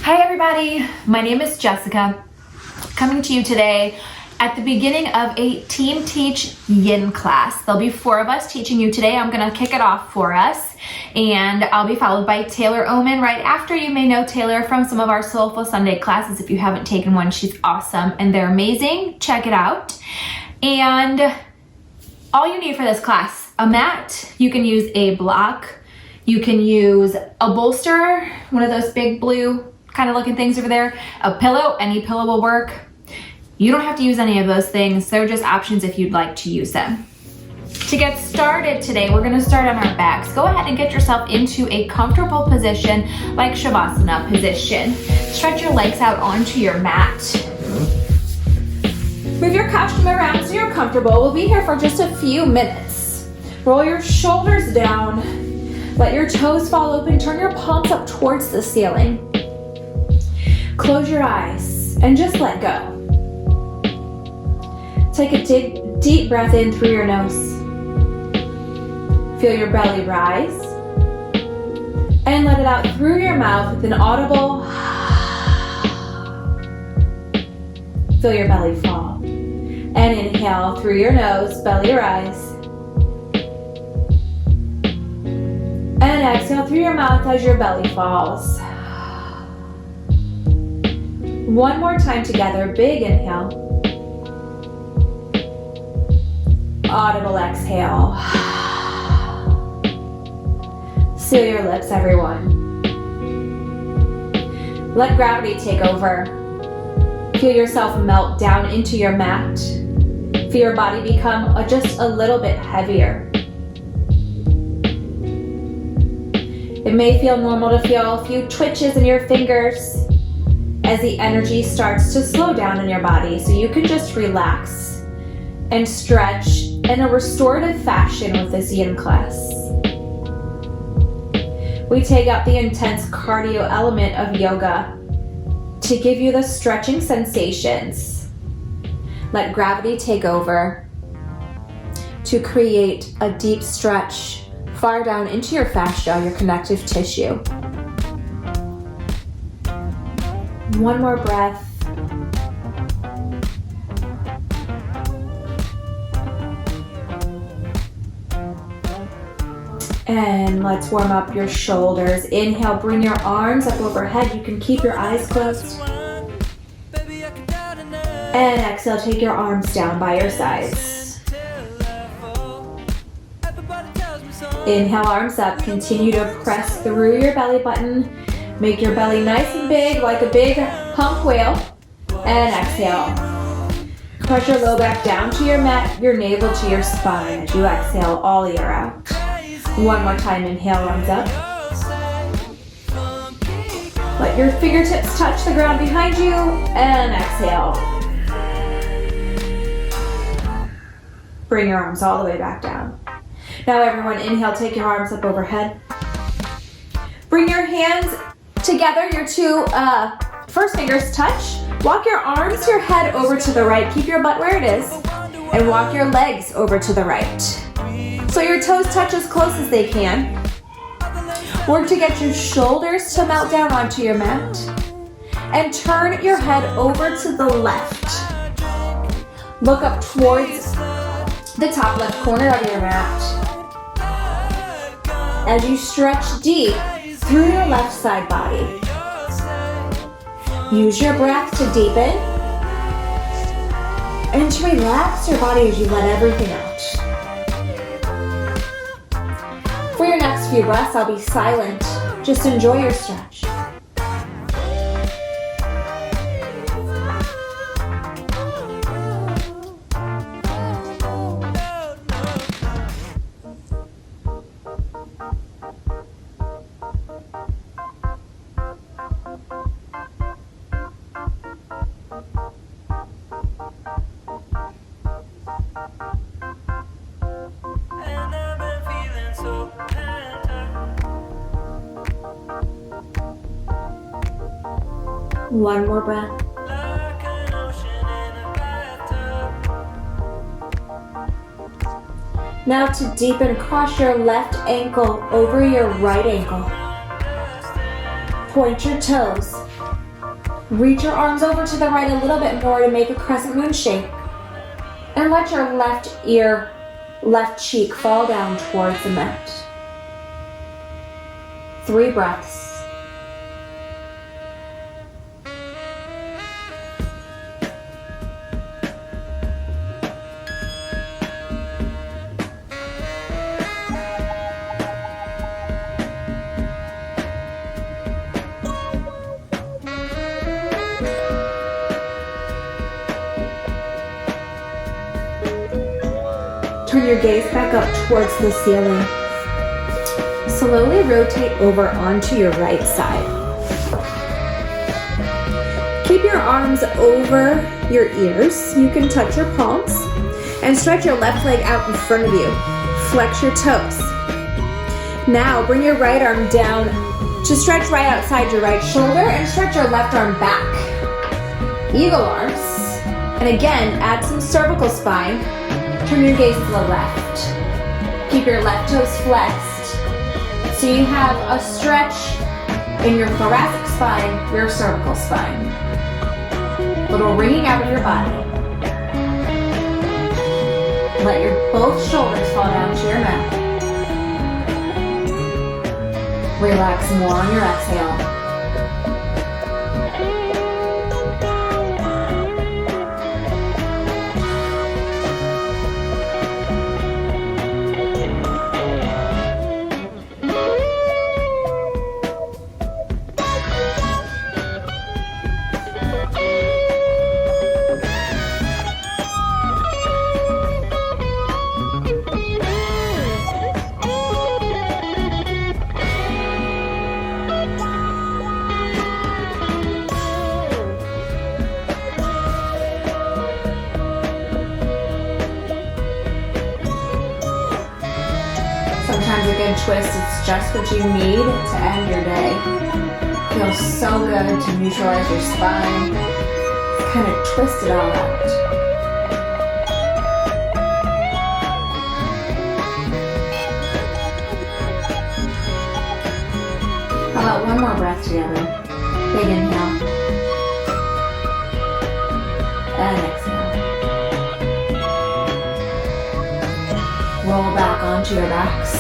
Hi everybody, my name is Jessica, coming to you today at the beginning of a Team Teach Yin class. There'll be 4 of us teaching you today. I'm gonna kick it off for us, and I'll be followed by Taylor Oman right after. You may know Taylor from some of our Soulful Sunday classes. If you haven't taken one, she's awesome and they're amazing. Check it out. And all you need for this class, a mat, you can use a block, you can use a bolster, one of those big blue kind of looking things over there, a pillow, any pillow will work. You don't have to use any of those things. They're just options if you'd like to use them. To get started today, we're gonna start on our backs. Go ahead and get yourself into a comfortable position like Shavasana position. Stretch your legs out onto your mat. Move your costume around so you're comfortable. We'll be here for just a few minutes. Roll your shoulders down. Let your toes fall open. Turn your palms up towards the ceiling. Close your eyes and just let go. Take a deep breath in through your nose. Feel your belly rise. And let it out through your mouth with an audible. Feel your belly fall. And inhale through your nose, belly rise. And exhale through your mouth as your belly falls. One more time together, big inhale. Audible exhale. Seal your lips, everyone. Let gravity take over. Feel yourself melt down into your mat. Feel your body become just a little bit heavier. It may feel normal to feel a few twitches in your fingers as the energy starts to slow down in your body, so you can just relax and stretch in a restorative fashion with this Yin class. We take out the intense cardio element of yoga to give you the stretching sensations. Let gravity take over to create a deep stretch far down into your fascia, your connective tissue. One more breath. And let's warm up your shoulders. Inhale, bring your arms up overhead. You can keep your eyes closed. And exhale, take your arms down by your sides. Inhale, arms up. Continue to press through your belly button. Make your belly nice and big, like a big hump whale. And exhale. Press your low back down to your mat, your navel to your spine as you exhale all year out. One more time, inhale, arms up. Let your fingertips touch the ground behind you, and exhale. Bring your arms all the way back down. Now everyone, inhale, take your arms up overhead. Bring your hands together, your 2 first fingers touch. Walk your arms, your head over to the right. Keep your butt where it is. And walk your legs over to the right. So your toes touch as close as they can. Work to get your shoulders to melt down onto your mat. And turn your head over to the left. Look up towards the top left corner of your mat. As you stretch deep through your left side body. Use your breath to deepen and to relax your body as you let everything out. For your next few breaths, I'll be silent. Just enjoy your stretch. One more breath. Now to deepen, cross your left ankle over your right ankle. Point your toes Reach your arms over to the right a little bit more to make a crescent moon shape. And let your left ear, left cheek fall down towards the mat. 3 breaths. Turn your gaze back up towards the ceiling. Slowly rotate over onto your right side. Keep your arms over your ears. You can touch your palms and stretch your left leg out in front of you. Flex your toes. Now bring your right arm down to stretch right outside your right shoulder and stretch your left arm back. Eagle arms. And again, add some cervical spine. Turn your gaze to the left. Keep your left toes flexed. So you have a stretch in your thoracic spine, your cervical spine. Little wringing out of your body. Let your both shoulders fall down to your mat. Relax more on your exhale. Sometimes a good twist, it's just what you need to end your day. Feels so good to neutralize your spine. Kind of twist it all out. How about one more breath together? Big inhale. And exhale. Roll back onto your backs.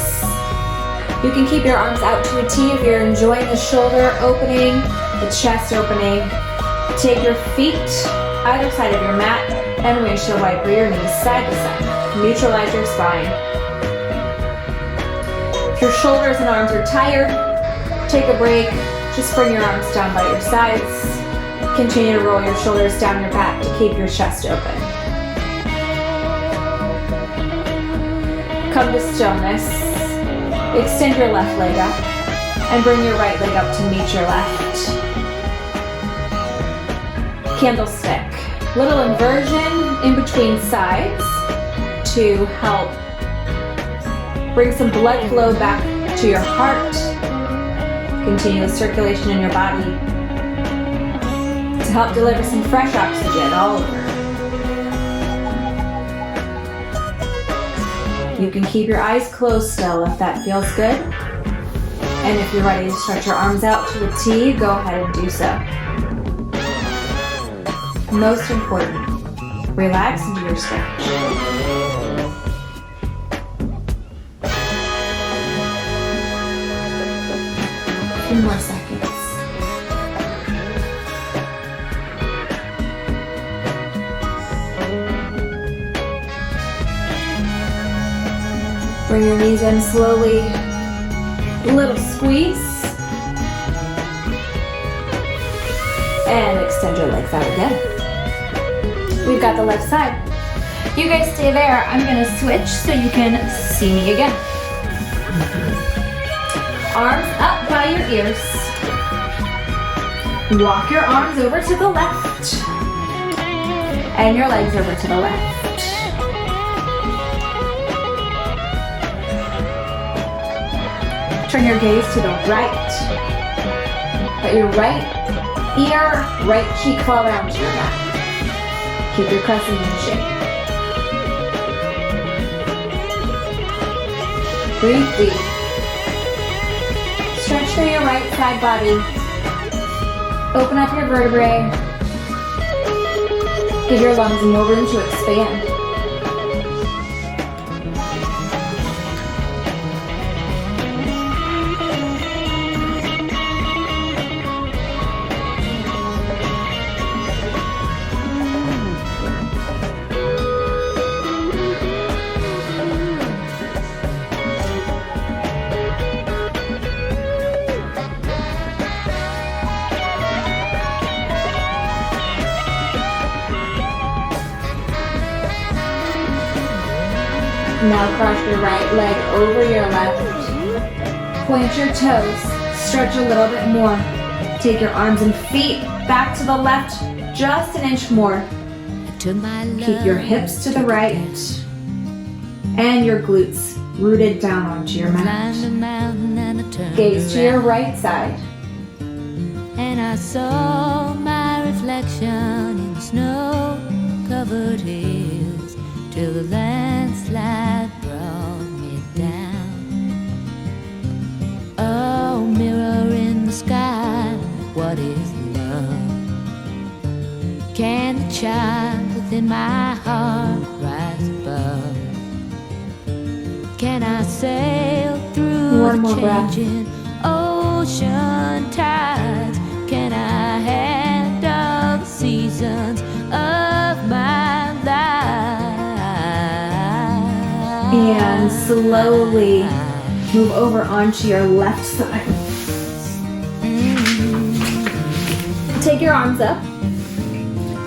You can keep your arms out to a T if you're enjoying the shoulder opening, the chest opening. Take your feet either side of your mat and windshield wiper your knees side to side. Neutralize your spine. If your shoulders and arms are tired, take a break. Just bring your arms down by your sides. Continue to roll your shoulders down your back to keep your chest open. Come to stillness. Extend your left leg up and bring your right leg up to meet your left. Candlestick. Little inversion in between sides to help bring some blood flow back to your heart. Continue the circulation in your body to help deliver some fresh oxygen all over. You can keep your eyes closed still if that feels good. And if you're ready to stretch your arms out to the T, go ahead and do so. Most important, relax into your stretch. A few more seconds. Bring your knees in slowly, a little squeeze, and extend your legs out again. We've got the left side. You guys stay there. I'm gonna switch so you can see me again. Arms up by your ears. Walk your arms over to the left, and your legs over to the left. Turn your gaze to the right. Let your right ear, right cheek fall down to your mat. Keep your crescent in shape. Breathe deep. Stretch through your right side body. Open up your vertebrae. Give your lungs more room to expand. Now cross your right leg over your left. Point your toes. Stretch a little bit more. Take your arms and feet back to the left just an inch more. Keep your hips to the right and your glutes rooted down onto your mat. Gaze to your right side. And I saw my reflection in snow-covered hills till the landslide brought me down. Oh, mirror in the sky, what is love? Can the child within my heart rise above? Can I sail through One more the breath. changing ocean tides? Can I handle the seasons of my life? And slowly move over onto your left side. Take your arms up.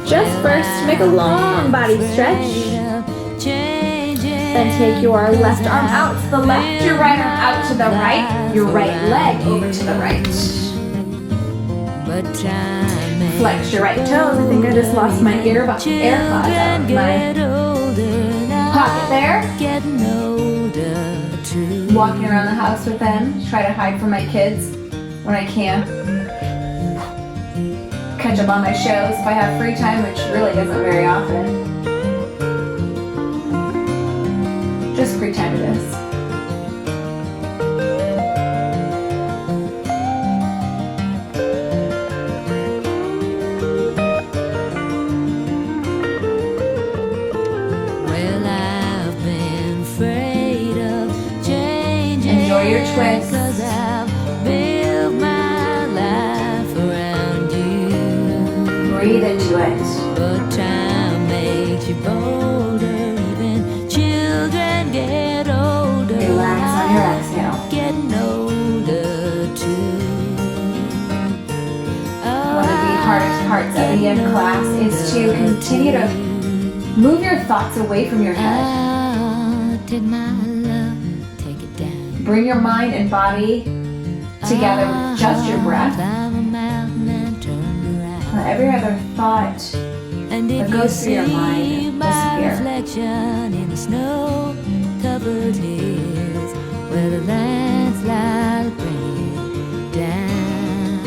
Just first, make a long body stretch. Then take your left arm out to the left, your right arm out to the right, your right leg over to the right. Flex your right toes. I think I just lost my AirPods out of my pocket there. Walking around the house with them. Try to hide from my kids when I can. Catch up on my shows if I have free time, which really isn't very often. Just free time it is. Well, I've been afraid of changing. Enjoy your twist. 'Cause I've built my life around you. Breathe into it. But time makes you bolder. Even children get older. Relax on your exhale. Getting older too. One of the hardest parts of the Yin class is to continue to move your thoughts away from your head. Take my love, take it down. Bring your mind and body together with just your breath. Climb a mountain and turn around. Let every other thought And if that goes through your see mind my disappear. reflection in the snow-covered hills, where the landslide bring it down.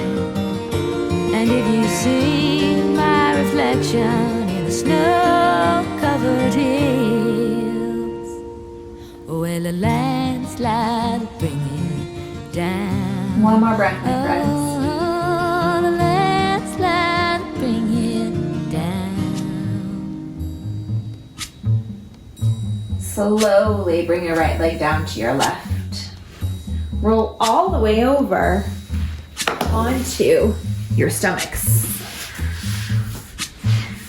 And if you see my reflection in the snow-covered hills, where the landslide bring it down. One more breath, my friends. Oh, the landslide bring it down. Slowly bring your right leg down to your left. Roll all the way over onto your stomachs.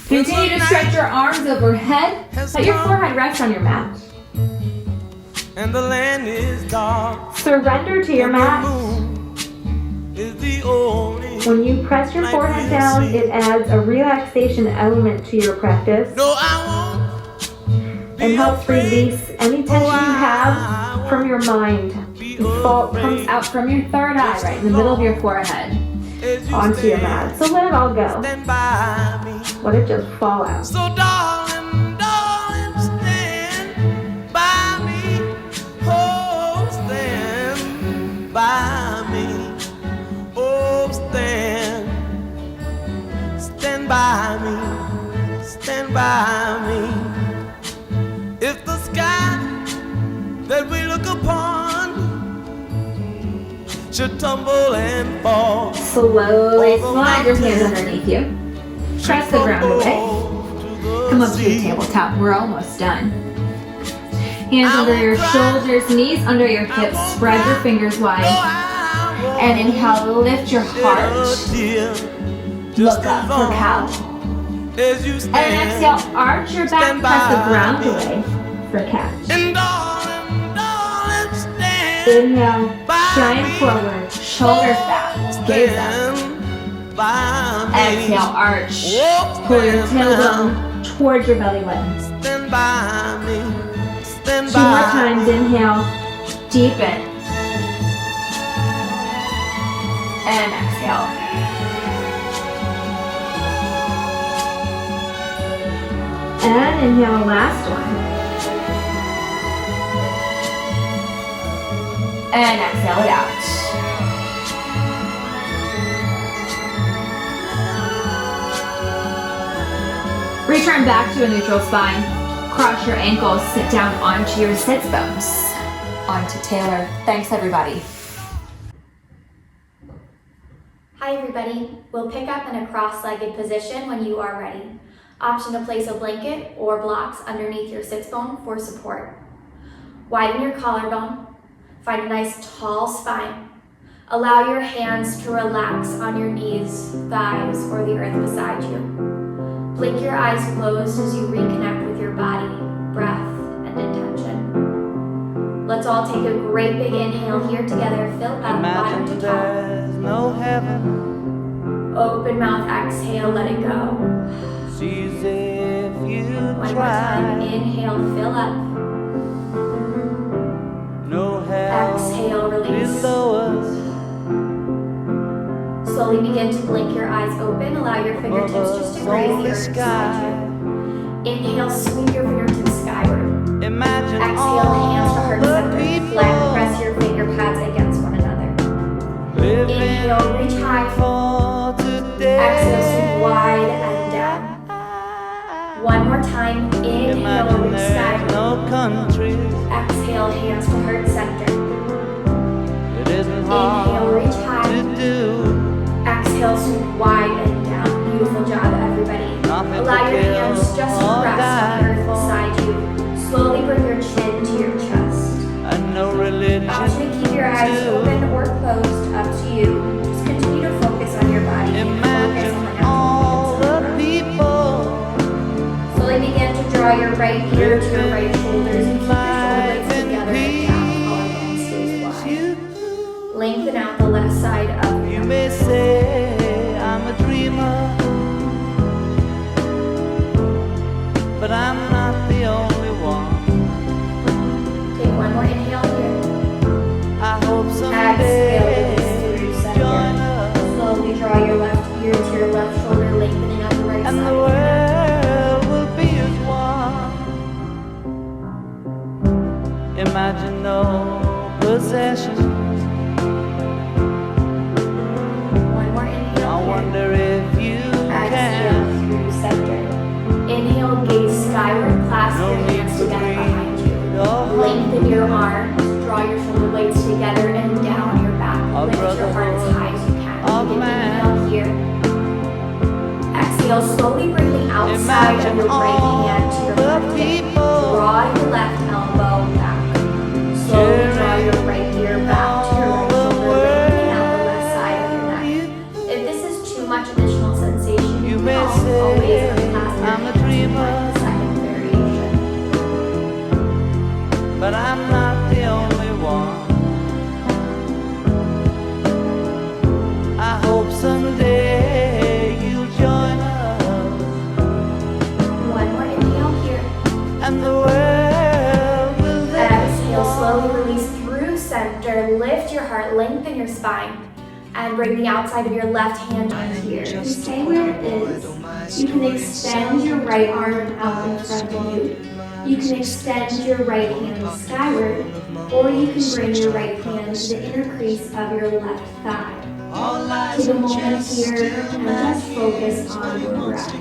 Continue to stretch your arms overhead. Let your forehead rest on your mat. And the land is dark. Surrender to your mat. Is the only When you press your forehead down, it adds a relaxation element to your practice no, I won't. and helps release any tension you have from your mind. The fault comes out from your third eye, right in the middle of your forehead, onto your mat. So let it all go. Stand by me. Let it just fall out. So darling, darling, stand by me. Oh, stand by me. Oh, stand by me. Stand by me. If the sky that we look upon should tumble and fall. Slowly slide your hands underneath you. Press the ground away. Come up to your tabletop. We're almost done. Hands under your shoulders, knees under your hips. Spread your fingers wide. And inhale, lift your heart. Look up for cow. And exhale, arch your back, press the ground away for cat. Inhale, shine forward, shoulders back, gaze up. Exhale, arch. Pull your tailbone towards your belly button. 2 more times, inhale, deepen. And exhale. And inhale, last one. And exhale it out. Return back to a neutral spine. Cross your ankles, sit down onto your sits bones. Onto Taylor. Thanks, everybody. Hi, everybody. We'll pick up in a cross-legged position when you are ready. Option to place a blanket or blocks underneath your sits bone for support. Widen your collarbone. Find a nice tall spine. Allow your hands to relax on your knees, thighs, or the earth beside you. Blink your eyes closed as you reconnect with your body, breath, and intention. Let's all take a great big inhale here together. Fill up bottom to top. No heaven. Open mouth, exhale, let it go. Sees if you One more time, try. inhale, fill up. No hell Exhale, release. below us. Slowly begin to blink your eyes open. Allow your fingertips just to graze the earth beside you. Inhale, sweep your fingertips skyward. Imagine Exhale, hands to all heart the center. people Flat, press your finger pads against one another. living Inhale, reach high. for today. Exhale, sweep wide and down. One more time. Inhale, Imagine reach there's skyward. no countries. Exhale, hands to heart center. It isn't Inhale, hard reach high. to do. Exhale, sweep wide and down. Beautiful job, everybody. Nothing Allow to your kill hands just to or rest on die the earth beside you. Slowly bring your chin to your chest. And no religion Option to keep your eyes too. open or closed, up to you. Just continue to focus on your body and focus on the Imagine natural all movements of the the people breath. Slowly begin to draw your right ear to your right shoulders and keep your shoulder blades together and down. Collarbone stays wide. Lengthen out the left side of You your may neck. say I'm a dreamer, but I'm not the only one. Take one more inhale here. I hope Exhale, someday release through you center. join us Slowly draw your left ear to your left shoulder, lengthening out the right and side. the world will be as one. Imagine no possessions. One more I inhale here. wonder if you Exhale can. through center. Inhale, gaze skyward, clasp No your need hands to together behind breathe. you. Oh, Lengthen your arms, draw your shoulder blades together and down your back. Our Lift your heart as high as you can. of Begin to man. inhale here. Exhale, slowly bring the outside of Imagine your right all hand to your the left hip. people Draw your left elbow back. Slowly draw your right ear back to your right shoulder, lengthening out the left side of your neck. If this is too much additional sensation, You can may always say unclasp your I'm a hands and dreamer. find the second variation. but I'm not the only one. I hope someday you'll join us One more inhale here. and the world will Exhale, then slowly release through center. Lift your heart, lengthen your spine, and bring the outside of your left hand on here. And stay where it is. You can extend your right arm out in front of you. You can extend your right hand skyward, or you can bring your right hand to the inner crease of your left thigh. Take a moment here and just focus on your breath.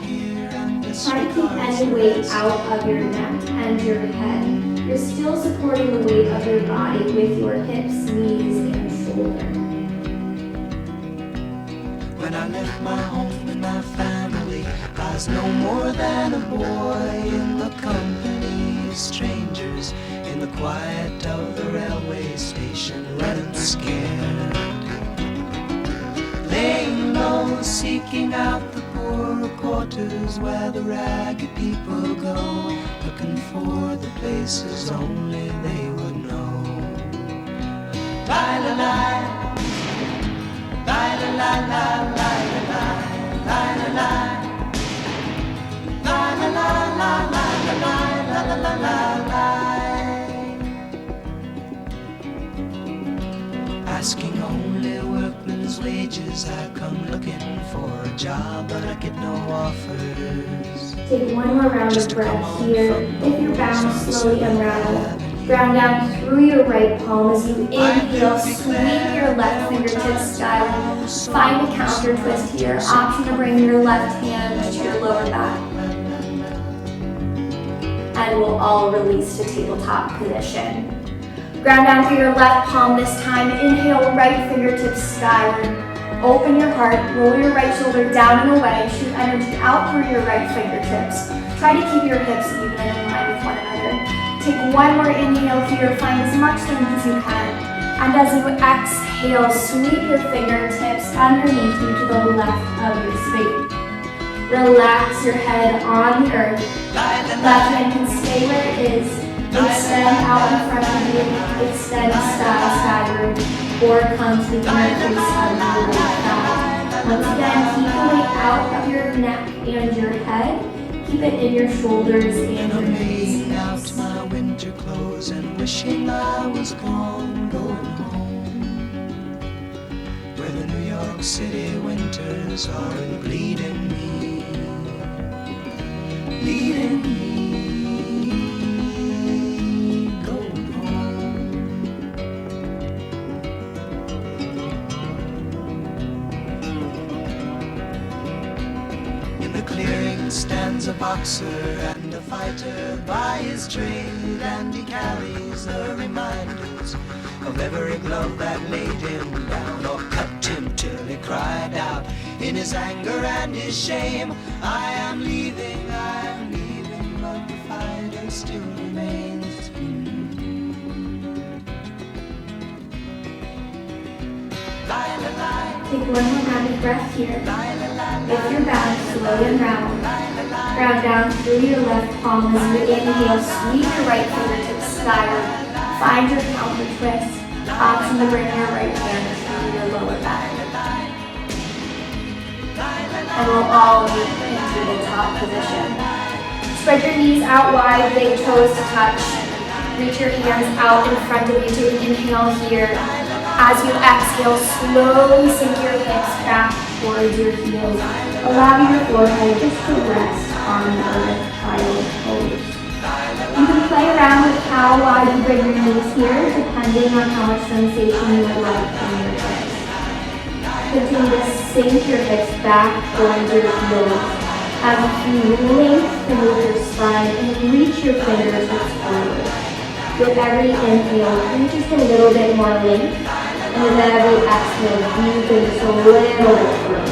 Try to keep any weight out of your neck and your head. You're still supporting the weight of your body with your hips, knees, and shoulder. When I left my home and my family, I was no more than a boy in the company of strangers, in the quiet of the railway station, running scared, laying low, seeking out the poorer quarters where the ragged people go, looking for the places only they would know. La la la, la la la la la la la la la, la la la la la la la la la la. Asking only workmen's wages, I come looking for a job, but I get no offers. Take one more round of breath here. If you're bound, slowly unravel. Ground down through your right palm as you inhale, sweep your left fingertips skyward. Find a counter twist here. Option to bring your left hand to your lower back. And we'll all release to tabletop position. Ground down through your left palm this time. Inhale, right fingertips skyward. Open your heart, roll your right shoulder down and away. Shoot energy out through your right fingertips. Try to keep your hips even and in line with one another. Take one more inhale here. Find as much strength as you can. And as you exhale, sweep your fingertips underneath you to the left of your spine. Relax your head on the earth. Left hand can stay where it is. Extend out in front of you. Extend skyward. Or come to the inner crease of your right thigh. Once again, keep the weight out of your neck and your head. Keep it in your shoulders and your knees. Laying out my winter clothes and wishing I was gone, going home, where the New York City winters are bleeding me, leading me. Stands a boxer and a fighter by his trade, and he carries the reminders of every glove that laid him down or cut him till he cried out in his anger and his shame, I am leaving, but the fighter still remains. Take one more round of breath here. If you're bound, slowly unravel. Ground down through your left palm as you inhale, sweep your right fingertips skyward. Find your counter twist. Option to bring your right hand to your lower back. And we'll all meet into the top position. Spread your knees out wide, big toes to touch. Reach your hands out in front of you. Take an inhale here. As you exhale, slowly sink your hips back towards your heels. Allow your forehead just to rest on the earth, child pose. You can play around with how wide you bring your knees here, depending on how much sensation you would like in your hips. Continue to sink your hips back towards your heels. As you lengthen your spine and reach your fingertips forward. With every inhale, reach just a little bit more length. And with every exhale, deepen just a little bit further.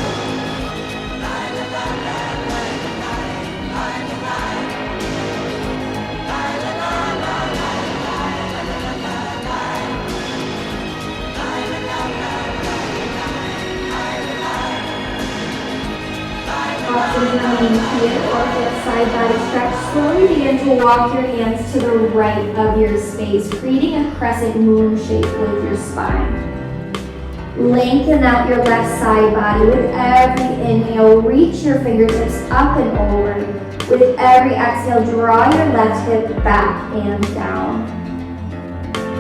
Options remain here or hip side body stretch. Slowly begin to walk your hands to the right of your space, creating a crescent moon shape with your spine. Lengthen out your left side body. With every inhale, reach your fingertips up and over. With every exhale, draw your left hip back and down.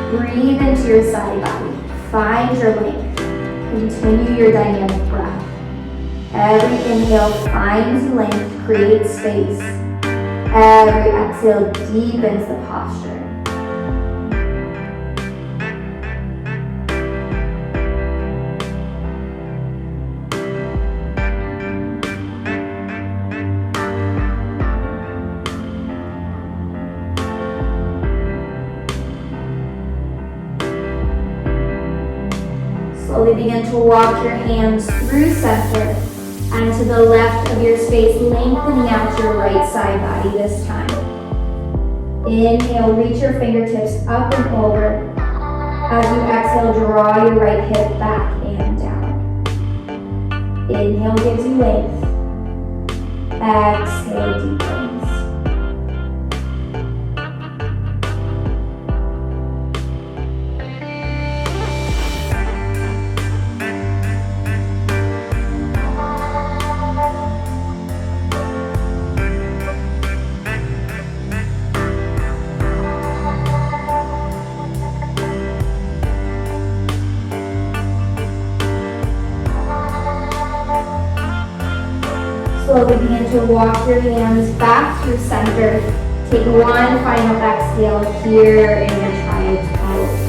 Breathe into your side body. Find your length. Continue your dynamic breath. Every inhale finds length, creates space. Every exhale deepens the posture. Slowly begin to walk your hands through center and to the left of your space, lengthening out your right side body this time. Inhale, reach your fingertips up and over. As you exhale, draw your right hip back and down. Inhale gives you length. Exhale, deepens. Slowly begin to walk your hands back through center. Take one final exhale here in your child's pose.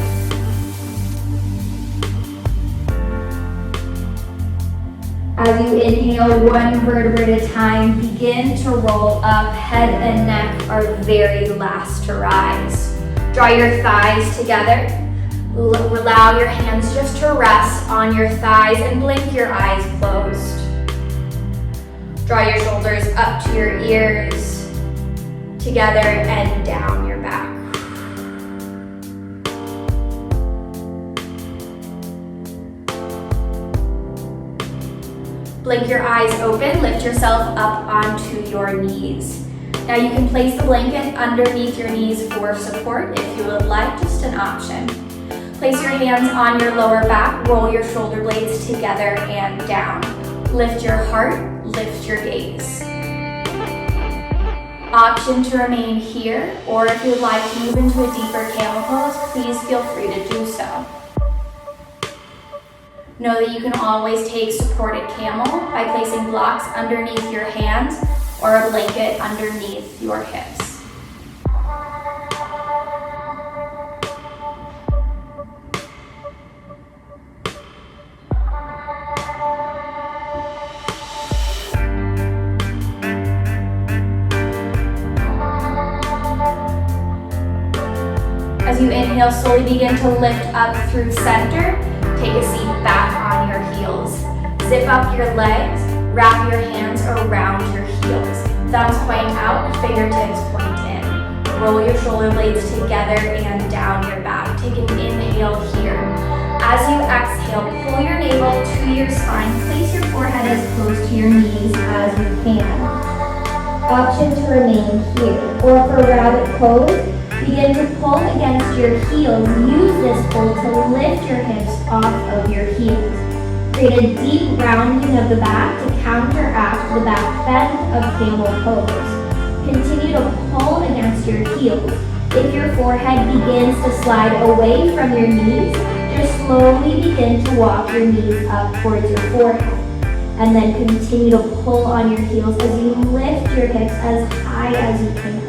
As you inhale, one vertebra at a time, begin to roll up. Head and neck are very last to rise. Draw your thighs together. Allow your hands just to rest on your thighs and blink your eyes closed. Draw your shoulders up to your ears, together and down your back. Blink your eyes open, lift yourself up onto your knees. Now you can place the blanket underneath your knees for support if you would like, just an option. Place your hands on your lower back, roll your shoulder blades together and down. Lift your heart, lift your gaze. Option to remain here, or if you would like to move into a deeper camel pose, please feel free to do so. Know that you can always take supported camel by placing blocks underneath your hands or a blanket underneath your hips. As you inhale, slowly begin to lift up through center. Take a seat back on your heels. Zip up your legs, wrap your hands around your heels. Thumbs point out, fingertips point in. Roll your shoulder blades together and down your back. Take an inhale here. As you exhale, pull your navel to your spine. Place your forehead as close to your knees as you can. Option to remain here, or for rabbit pose, begin to pull against your heels. Use this pull to lift your hips off of your heels. Create a deep rounding of the back to counteract the back bend of camel pose. Continue to pull against your heels. If your forehead begins to slide away from your knees, just slowly begin to walk your knees up towards your forehead. And then continue to pull on your heels as you lift your hips as high as you can.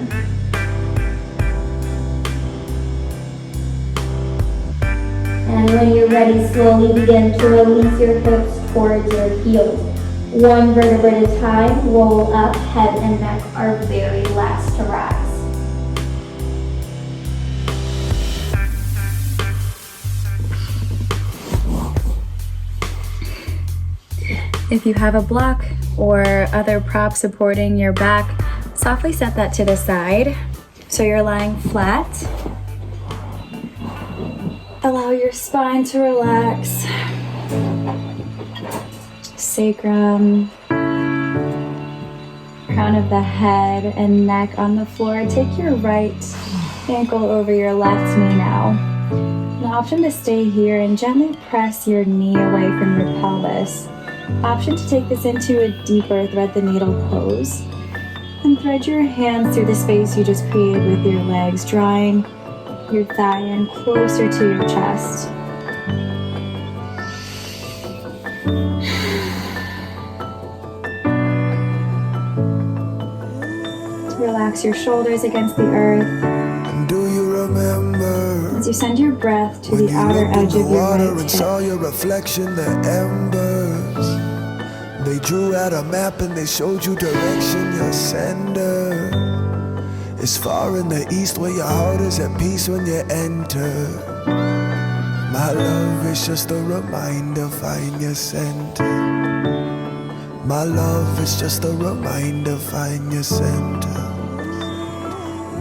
And when you're ready, slowly begin to release your hips towards your heels. One vertebra at a time, roll up, head and neck are very last to rise. If you have a block or other prop supporting your back, softly set that to the side so you're lying flat. Allow your spine to relax. Sacrum, crown of the head and neck on the floor. Take your right ankle over your left knee now. An option to stay here and gently press your knee away from your pelvis. Option to take this into a deeper thread the needle pose. And thread your hands through the space you just created with your legs, drawing your thigh in closer to your chest. Relax your shoulders against the earth. Do you remember as you send your breath to the outer edge of your right hip? saw your reflection, the embers. They drew out a map and they showed you direction, your sender. It's far in the east where your heart is at peace when you enter. My love is just a reminder, find your center. My love is just a reminder, find your center.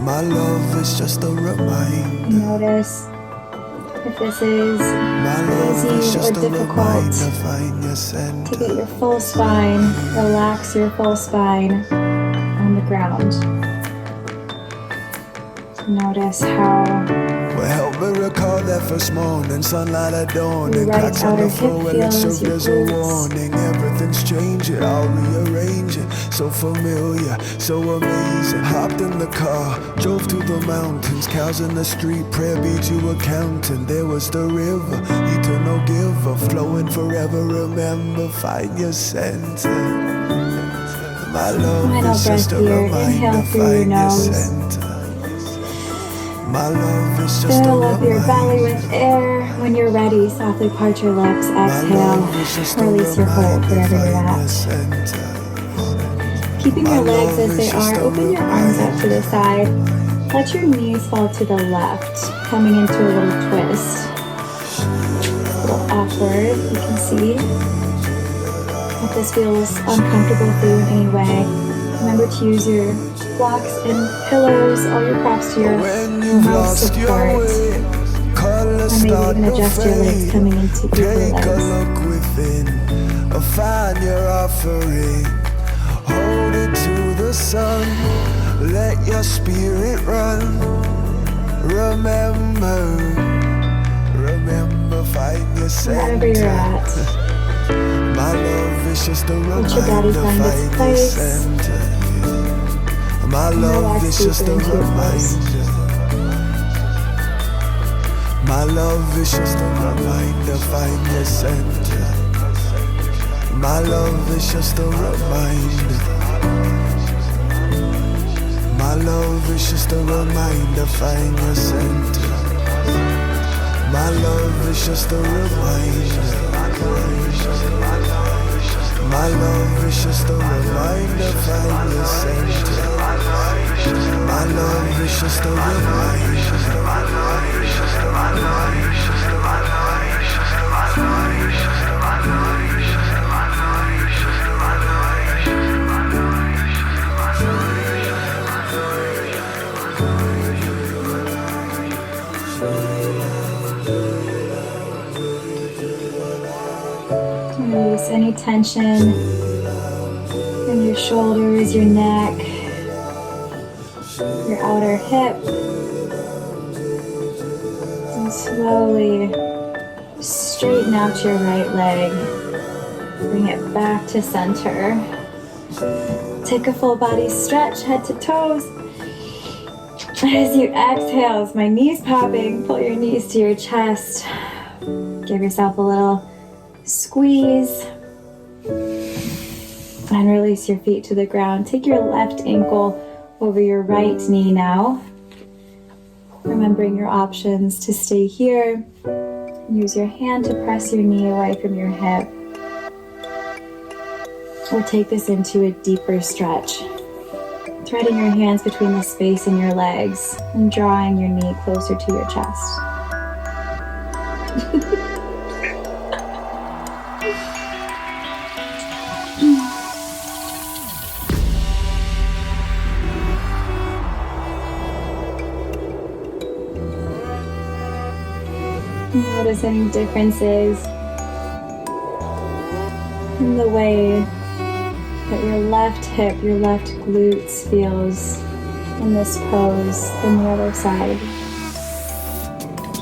My love is just a reminder. Notice if this is My love is easy or just a difficult. reminder, find your To center. get your full spine, relax your full spine on the ground. Notice how Well, help me recall that first morning, sunlight at dawn, your and right cracks on outer the hip floor, well, it feels, served your as a glutes. warning. Everything's changing, I'll rearrange it. So familiar, so amazing. Hopped in the car, drove through the mountains, cows in the street, prayer beads you were counting. There was the river, eternal giver, flowing forever. Remember, find your center. My love Final is just a breath here. reminder, Inhale through your find your nose. center. My love is just Fill a up your belly reminder. with air. When you're ready, softly part your lips. My Exhale. love is just a Release your hold reminder, wherever you're find your at. center. Keeping My your legs love as they is just are, a open your arms out to the side. Let your knees fall to the left, coming into a little twist. A little awkward, you can see. If this feels uncomfortable for you in any way, remember to use your blocks and pillows, all your props to your When you've house lost your support. way, colors Or maybe start even to adjust your legs fade. coming into your Take a legs. look within, find your offering. Hold it to the sun, let your spirit run. Remember, find your Wherever you're center. at. My love is just a Let your body reminder, find its find your place. center. My And love relax is just a deeper into your pose. reminder. My love is just a reminder, find your center. My love is just a reminder. My love is just a reminder, find your center. My love is just a reminder. My love is just a reminder, find your center. My love is just a reminder. Release any tension in your shoulders, your neck, your outer hip. And slowly straighten out your right leg. Bring it back to center. Take a full body stretch, head to toes. As you exhale, as my knees popping, pull your knees to your chest. Give yourself a little squeeze. And release your feet to the ground. Take your left ankle over your right knee now. Remembering your options to stay here. Use your hand to press your knee away from your hip. Or take this into a deeper stretch. Threading your hands between the space in your legs and drawing your knee closer to your chest. Notice any differences in the way that your left hip, your left glutes feels in this pose than the other side.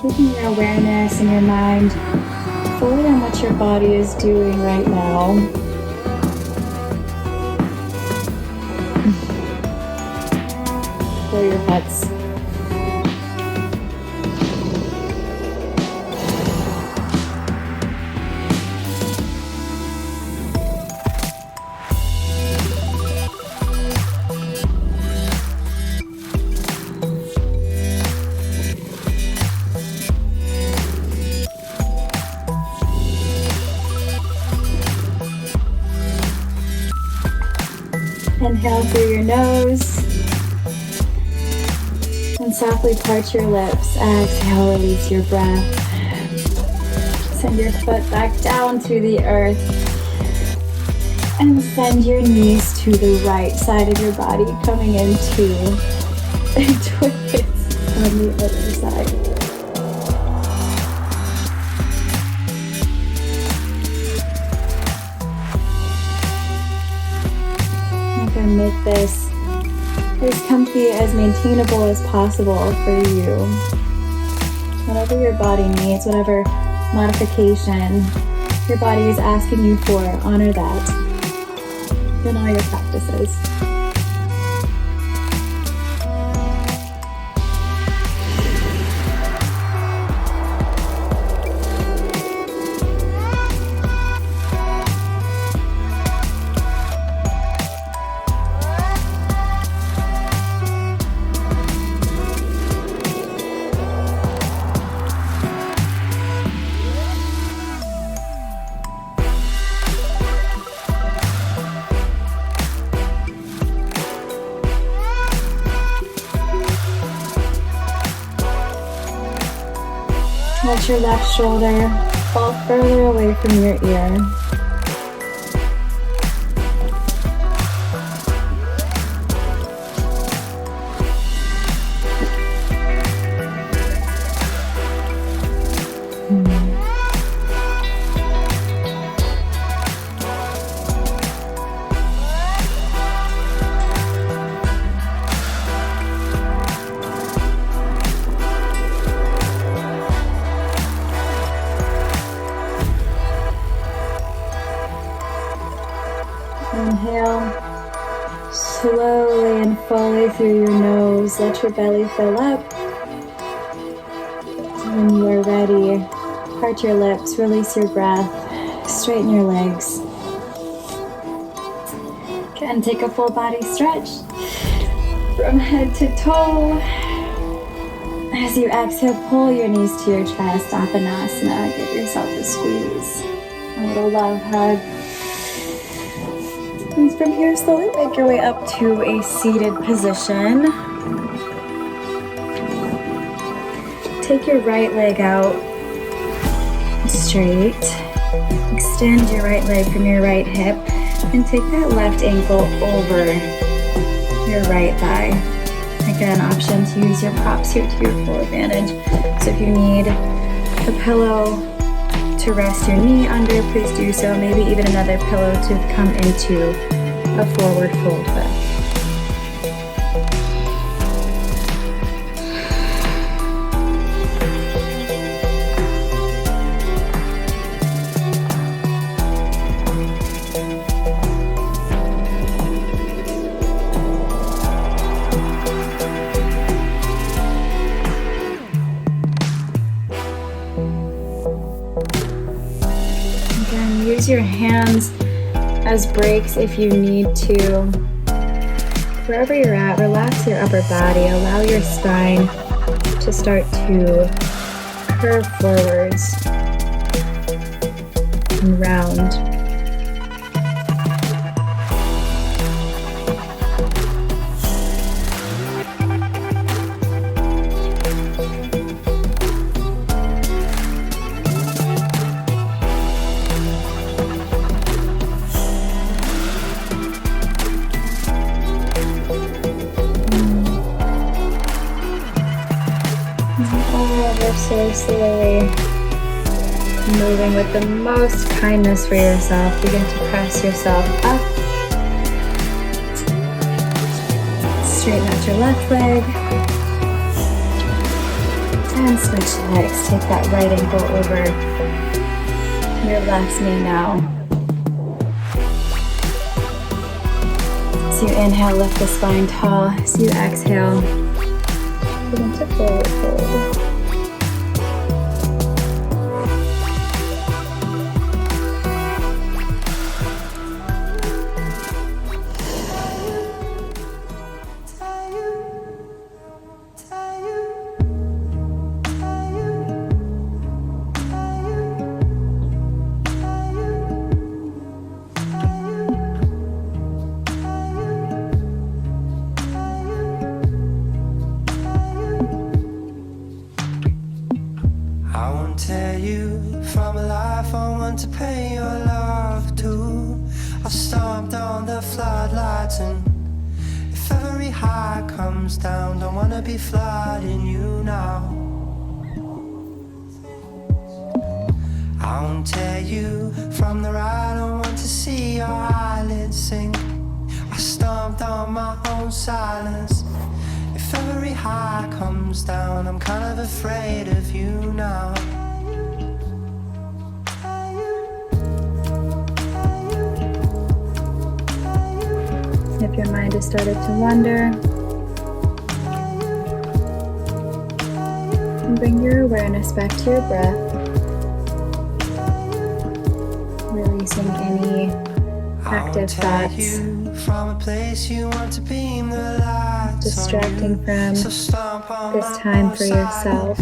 Keeping your awareness and your mind fully on what your body is doing right now. Throw your hips. Inhale through your nose and softly part your lips. Exhale, release your breath. Send your foot back down to the earth. And send your knees to the right side of your body, coming into a twist on the other side. I'm going to make this as comfy, as maintainable as possible for you. Whatever your body needs, whatever modification your body is asking you for, honor that in all your practices. Let your left shoulder fall further away from your ear. Inhale slowly and fully through your nose. Let your belly fill up. When you are ready, part your lips, release your breath, straighten your legs. Again, take a full body stretch from head to toe. As you exhale, pull your knees to your chest, Apanasana. Give yourself a squeeze, a little love hug. And from here, slowly make your way up to a seated position. Take your right leg out straight. Extend your right leg from your right hip and take that left ankle over your right thigh. Again, option to use your props here to your full advantage. So if you need a pillow to rest your knee under, please do so. Maybe even another pillow to come into a forward fold with. Again, use your hands as brakes if you need to. Wherever you're at, relax your upper body. Allow your spine to start to curve forwards and round. So slowly moving with the most kindness for yourself. Begin to press yourself up. Straighten out your left leg. And switch legs. Take that right ankle over your left knee now. As you inhale, lift the spine tall. As you exhale, begin to forward fold. to pay your love to. I stomped on the floodlights, and if every high comes down, don't wanna be flooding you now. I won't tear you from the right, I want to see your eyelids sink. I stomped on my own silence. If every high comes down, I'm kind of afraid of you now. If your mind has started to wander, and bring your awareness back to your breath, releasing any active thoughts, from a place you want to beam the lights distracting from this time for yourself.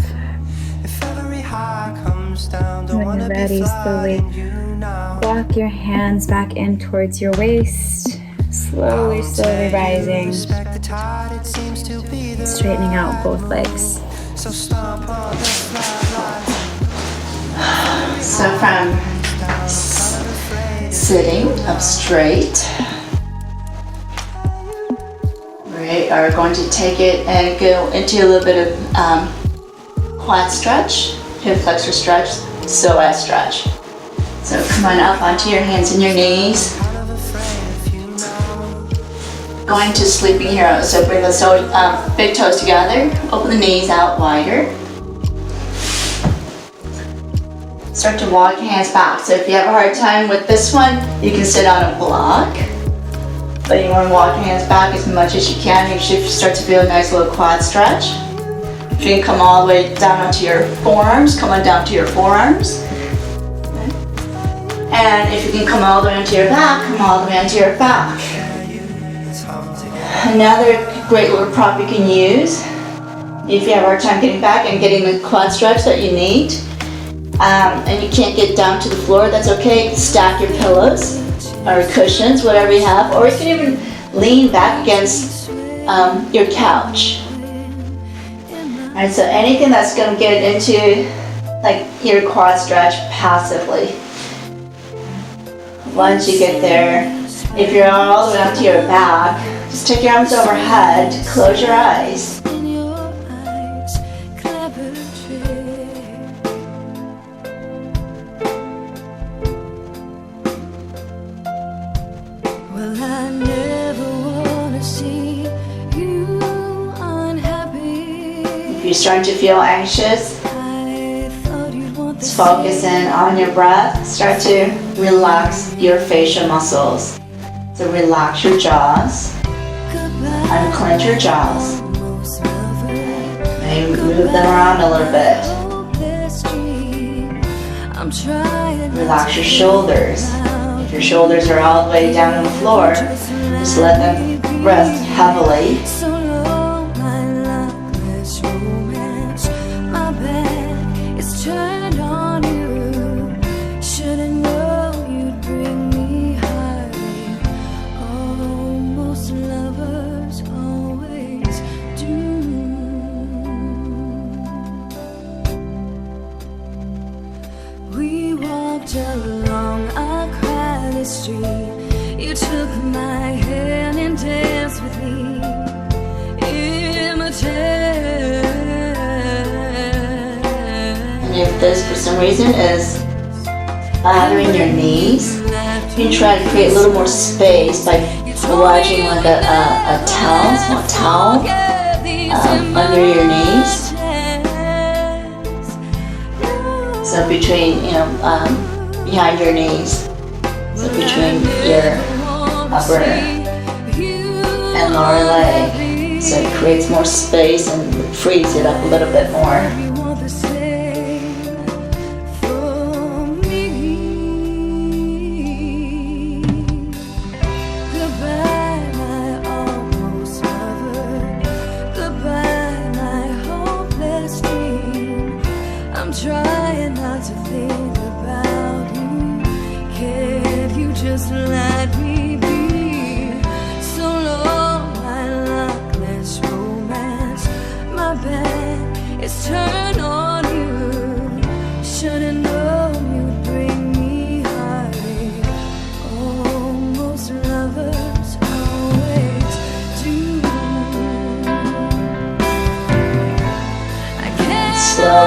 If every high comes down, don't When wanna you're be ready, slowly flooding you now. walk your hands back in towards your waist, slowly rising, Respect the tide, it seems to be the straightening out both legs. so stomp on the floodlights. So from sitting up straight, we are going to take it and go into a little bit of quad stretch, hip flexor stretch, psoas stretch. So come on up onto your hands and your knees. Going to sleeping hero. So bring the big toes together, open the knees out wider. Start to walk your hands back. So if you have a hard time with this one, you can sit on a block. But you want to walk your hands back as much as you can. You should start to feel a nice little quad stretch. If you can come all the way down onto your forearms, come on down to your forearms. Okay. And if you can come all the way onto your back, come all the way onto your back. Another great little prop you can use if you have a hard time getting back and getting the quad stretch that you need. And you can't get down to the floor, that's okay. Stack your pillows or cushions, whatever you have, or you can even lean back against your couch. Alright, so anything that's going to get into like your quad stretch passively. Once you get there, if you're all the way up to your back, just take your arms overhead, close your eyes. If you're starting to feel anxious, just focus in on your breath. Start to relax your facial muscles. So relax your jaws, unclench your jaws. Maybe move them around a little bit. Relax your shoulders. If your shoulders are all the way down on the floor, just let them rest heavily. Along a crowded street, you took my hand and danced with me. And if this for some reason is bothering your knees, you can try to create a little more space by wedging like a small towel under your knees. So between, behind your knees. So between your upper and lower leg. So it creates more space and frees it up a little bit more. Trying not to think about you. Can't you just let me be? So long, my luckless romance. My back is turned on you. Should've known you'd bring me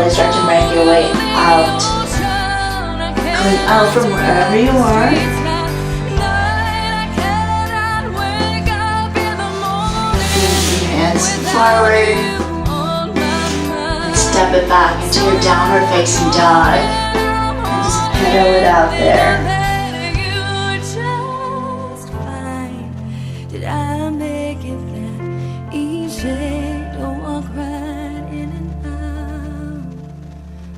slowly start to make your way out. Coming out from wherever you are. Your hands forward. And step it back into your downward facing dog. And just pedal it out there. Did I make it that easy? Don't walk right in and out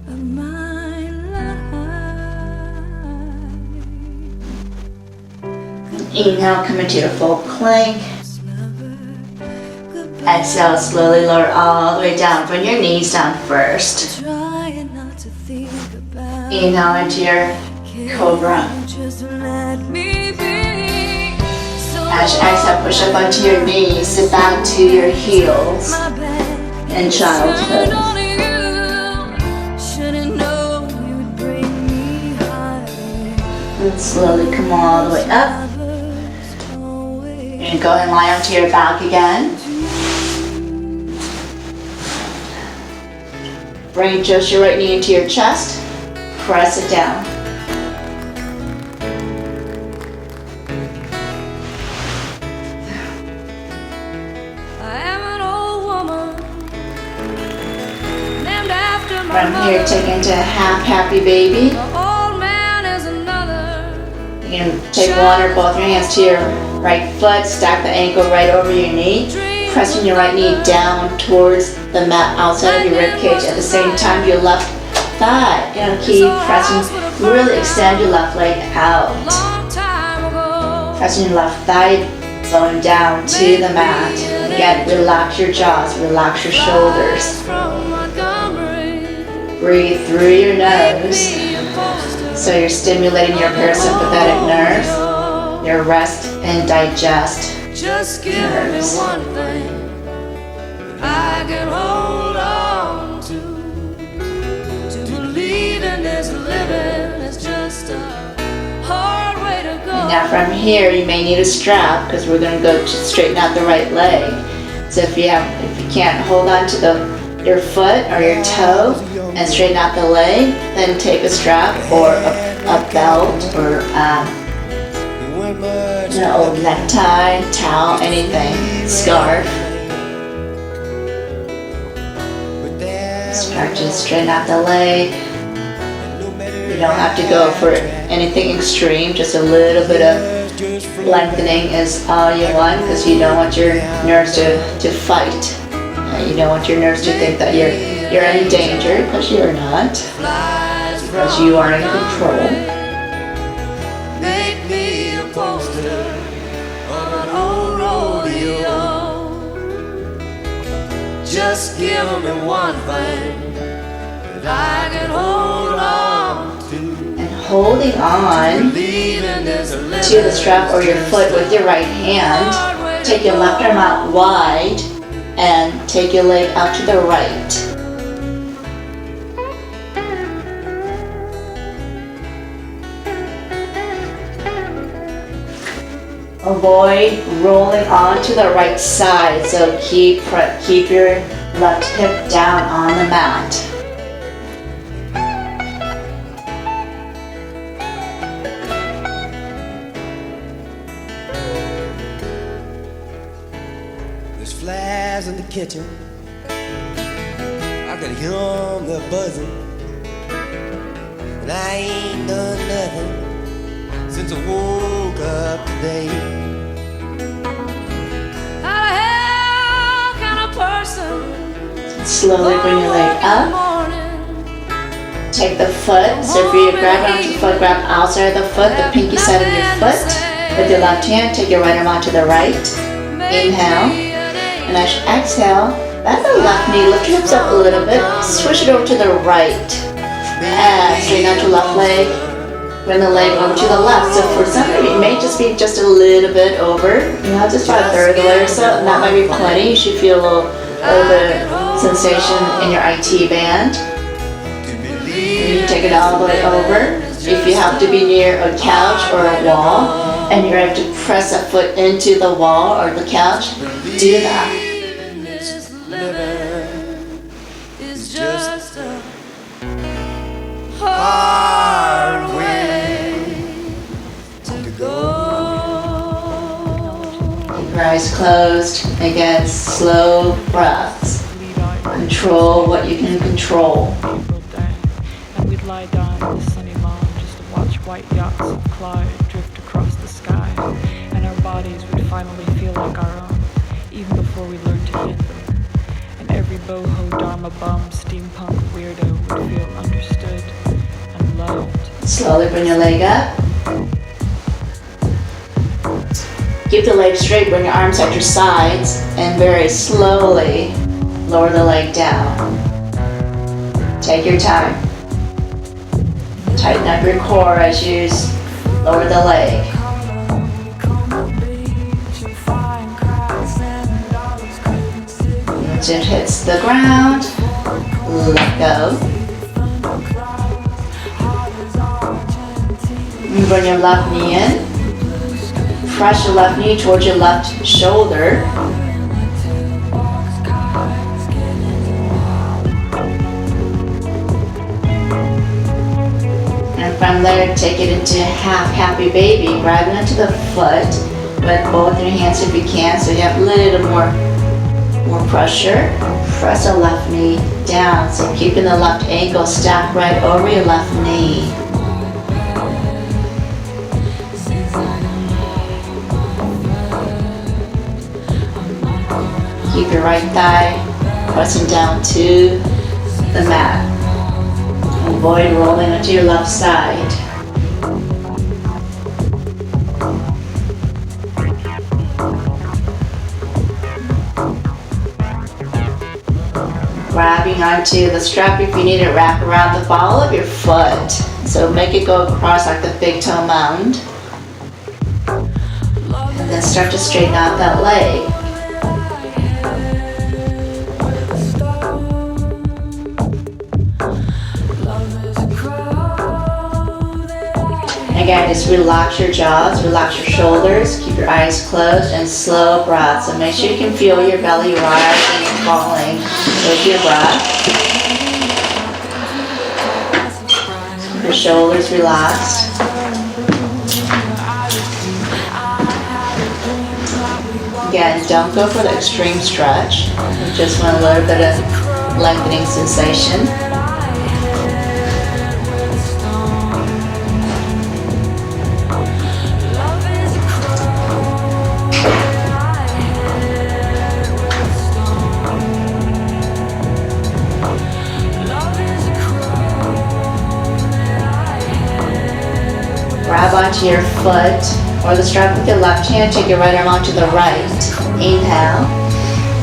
of my life. Inhale, come into your full plank. Exhale, slowly lower all the way down. Bring your knees down first. Trying not to think about Inhale into your cobra. just let me be. As you exhale, push up onto your knees, sit back to your heels in child's pose. And slowly come all the way up. And go and lie onto your back again. Bring just your right knee into your chest. Press it down. From here, take into half happy baby. You can take one or both your hands to your right foot, stack the ankle right over your knee, pressing your right knee down towards the mat outside of your rib cage. At the same time, your left thigh. Keep pressing, really extend your left leg out. Pressing your left thigh, going down to the mat. Again, relax your jaws, relax your shoulders. Breathe through your nose, so you're stimulating your parasympathetic nerves, your rest and digest Just give me nerves. one thing I can hold on to. To believe in this living is just a hard way to go. Now from here, you may need a strap because we're going to go to straighten out the right leg. So if you can't hold on to your foot or your toe and straighten out the leg, then take a strap or a belt or an old necktie, towel, anything, scarf. Start to straighten out the leg. You don't have to go for anything extreme, just a little bit of lengthening is all you want because you don't want your nerves to fight. You don't want your nerves to think that you're in danger, because you're not, because you are in control. Make me a poster of an old rodeo. Just give me one thing that I can hold on to. And holding on to the strap or your foot with your right hand, take your left arm out wide and take your leg out to the right. Avoid rolling onto the right side, so keep your left hip down on the mat. There's flies in the kitchen. I can hear them, they're buzzing. And I ain't done nothing since I woke up today. How the hell can a person Slowly bring your leg up. Take the foot, so if you're grabbing onto the foot, grab outside of the foot, the pinky side of your foot. With your left hand, take your right arm onto the right. Inhale. And as you exhale, bend the left knee, lift your hips up a little bit, switch it over to the right. And straighten out your left leg. Bring the leg over to the left. So for some of you, it may just be just a little bit over. Just about a third of the way or so. And that might be plenty. You should feel a little bit of sensation in your IT band. You take it all the way over. If you have to be near a couch or a wall and you have to press that foot into the wall or the couch, do that. is just a hard way to go. Keep your eyes closed. Again, slow breaths. Control what you can control. And we'd lie down in the sunny lawn just to watch white yachts of cloud drift across the sky, and our bodies would finally feel like our own, even before we learned to hit them. And every boho dharma bum steampunk weirdo would feel understood and loved. Slowly bring your leg up. Keep the leg straight, bring your arms at your sides, and very slowly lower the leg down. Take your time. Tighten up your core as you lower the leg. Once it hits the ground, let go. And bring your left knee in. Press your left knee towards your left shoulder. And from there, take it into half happy baby. Grab it onto the foot with both your hands if you can, so you have a little more pressure. Press the left knee down, so keeping the left ankle stacked right over your left knee. Keep your right thigh pressing down to the mat. Avoid rolling onto your left side. Grabbing onto the strap if you need it, wrap around the ball of your foot. So make it go across like the big toe mound. And then start to straighten out that leg. Again, just relax your jaws, relax your shoulders, keep your eyes closed, and slow breath. So make sure you can feel your belly rising and falling with your breath. Your shoulders relaxed. Again, don't go for the extreme stretch. You just want a little bit of lengthening sensation. Grab onto your foot or the strap with your left hand, take your right arm onto the right. Inhale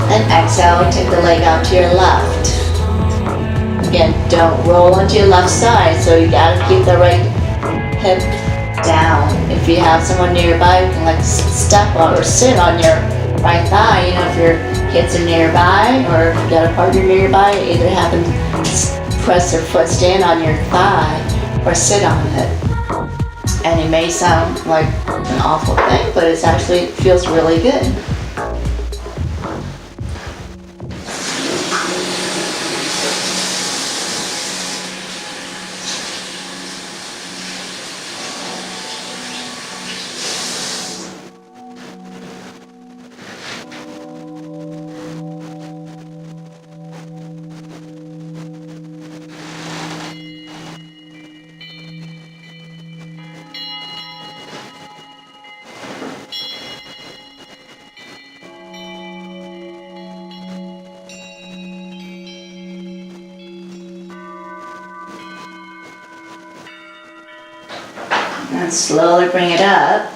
and exhale, take the leg out to your left. Again, don't roll onto your left side, so you gotta keep the right hip down. If you have someone nearby, you can like step on or sit on your right thigh. You know, if your kids are nearby or if you got a partner nearby, either have them press their foot, stand on your thigh or sit on it. And it may sound like an awful thing, but it actually feels really good. And slowly bring it up.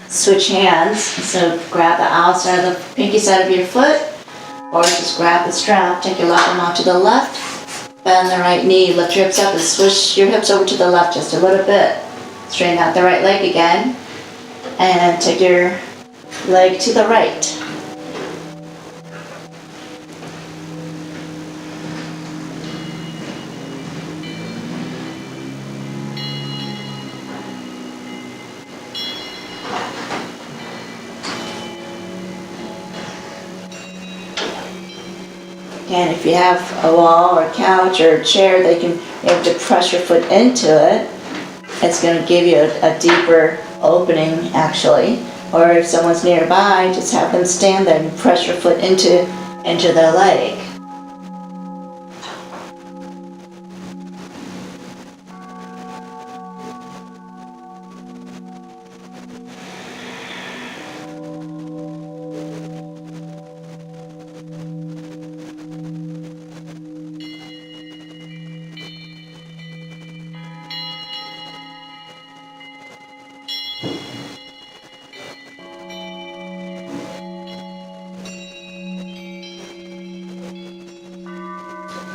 Switch hands. So grab the outside of the pinky side of your foot, or just grab the strap. Take your left arm onto the left. Bend the right knee. Lift your hips up and switch your hips over to the left just a little bit. Straighten out the right leg again. And take your leg to the right. Again, if you have a wall or a couch or a chair, you have to press your foot into it. It's going to give you a deeper opening, actually. Or if someone's nearby, just have them stand there and press your foot into their leg.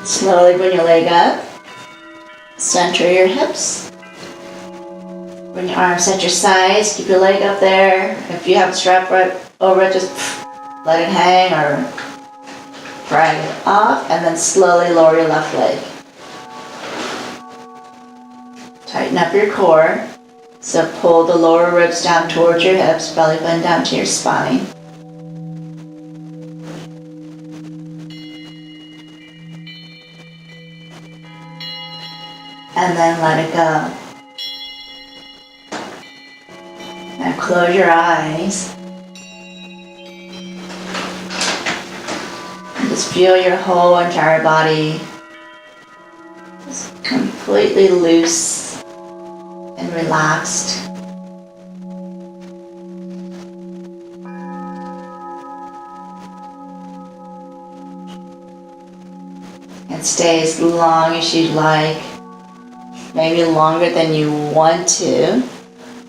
Slowly bring your leg up. Center your hips. Bring your arms at your sides. Keep your leg up there. If you have a strap right over it, just let it hang or drag it off, and then slowly lower your left leg. Tighten up your core. So pull the lower ribs down towards your hips, belly button down to your spine. And then let it go. Now close your eyes. And just feel your whole entire body just completely loose and relaxed. And stay as long as you'd like. Maybe longer than you want to,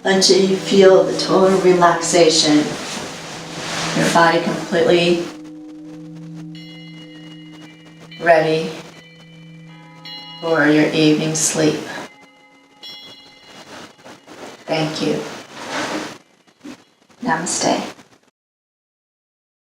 until you feel the total relaxation. Your body completely ready for your evening sleep. Thank you. Namaste.